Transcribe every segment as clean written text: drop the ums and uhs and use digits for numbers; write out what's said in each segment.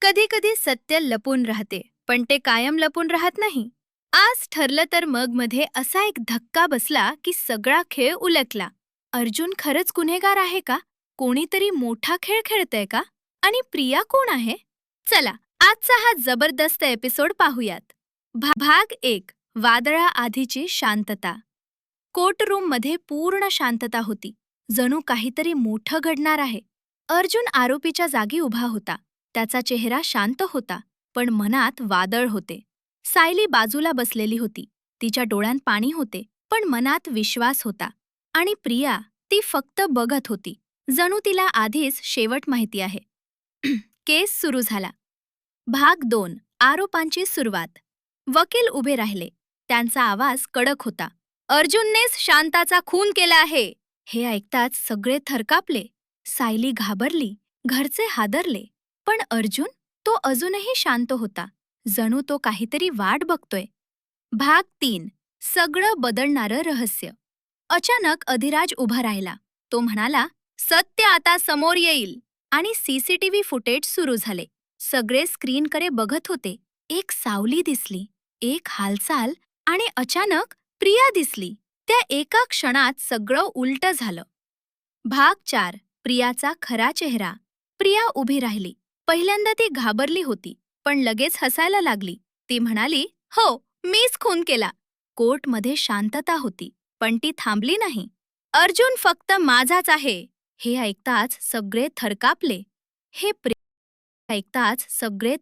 कधी कधी सत्य लपून राहते, पण ते कायम लपून राहत नाही. आज ठरलं तर मग मध्ये असा एक धक्का बसला की सगळा खेळ उलटला. अर्जुन खरंच गुन्हेगार आहे का? कोणीतरी मोठा खेळ खेळतंय का? आणि प्रिया कोण आहे? चला, आजचा हा जबरदस्त एपिसोड पाहूयात. भाग 1. वादळा आधीची शांतता. कोर्टरूम मध्ये पूर्ण शांतता होती. जणू काहीतरी मोठं घडणार आहे. अर्जुन आरोपीच्या जागी उभा होता. त्याचा चेहरा शांत होता, पण मनात वादळ होते. सायली बाजूला बसलेली होती. तिच्या डोळ्यात पाणी होते, पण मनात विश्वास होता. आणि प्रिया, ती फक्त बघत होती. जणू तिला आधीच शेवट माहिती आहे. केस सुरू झाला. भाग 2. आरोपांची सुरुवात. वकील उभे राहिले. त्यांचा आवाज कडक होता. अर्जुननेच शांताचा खून केला आहे. हे ऐकताच सगळे थरकापले. सायली घाबरली. घरचे हादरले. पण अर्जुन, तो अजूनही शांत होता. जणू तो काहीतरी वाट बघतोय. भाग 3. सगळं बदलणारं रहस्य. अचानक अधिराज उभा राहिला. तो म्हणाला, सत्य आता समोर येईल. आणि सीसीटीव्ही फुटेज सुरू झाले. सगळे स्क्रीनकडे बघत होते. एक सावली दिसली, एक हालचाल, आणि अचानक प्रिया दिसली. त्या एका क्षणात सगळं उलटं झालं. भाग 4. प्रियाचा खरा चेहरा. प्रिया उभी राहिली. पहिल्यांदा ती घाबरली होती, पण लगेच हसायला लागली. ती म्हणाली, हो, मीच खून केला. कोर्टमध्ये शांतता होती, पण ती थांबली नाही. अर्जुन फक्त माझाच आहे. हे ऐकताच सगळे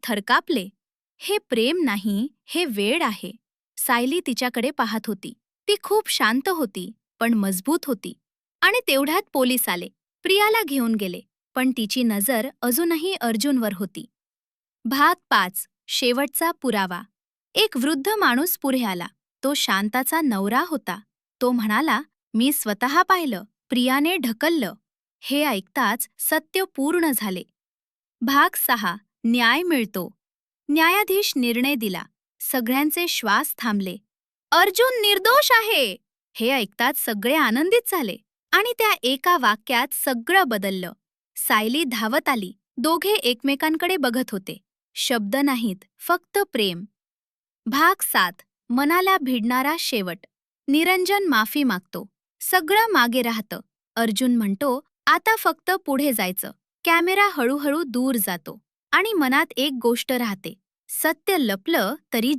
थरकापले. हे प्रेम नाही, हे वेड आहे. सायली तिच्याकडे पाहत होती. ती खूप शांत होती, पण मजबूत होती. आणि तेवढ्यात पोलीस आले. प्रियाला घेऊन गेले, पण तिची नजर अजूनही अर्जुनवर होती. भाग 5. शेवटचा पुरावा. एक वृद्ध माणूस पुढे आला. तो शांताचा नवरा होता. तो म्हणाला, मी स्वतः पाहिलं. प्रियाने ढकललं. हे ऐकताच सत्य पूर्ण झाले. भाग 6. न्याय मिळतो. न्यायाधीश निर्णय दिला. सगळ्यांचे श्वास थांबले. अर्जुन निर्दोष आहे. हे ऐकताच सगळे आनंदित झाले. आणि त्या एका वाक्यात सगळं बदललं. सायली धावत आली. दोघे एकमेकांकडे बघत होते. शब्द नाहीत, फक्त प्रेम. भाग 7. मनाला भिडणारा शेवट. निरंजन माफी मागतो. सगळं मागे राहतं. अर्जुन म्हणतो, आता फक्त पुढे जायचं. कॅमेरा हळूहळू दूर जातो. आणि मनात एक गोष्ट राहते. सत्य लपलं तरी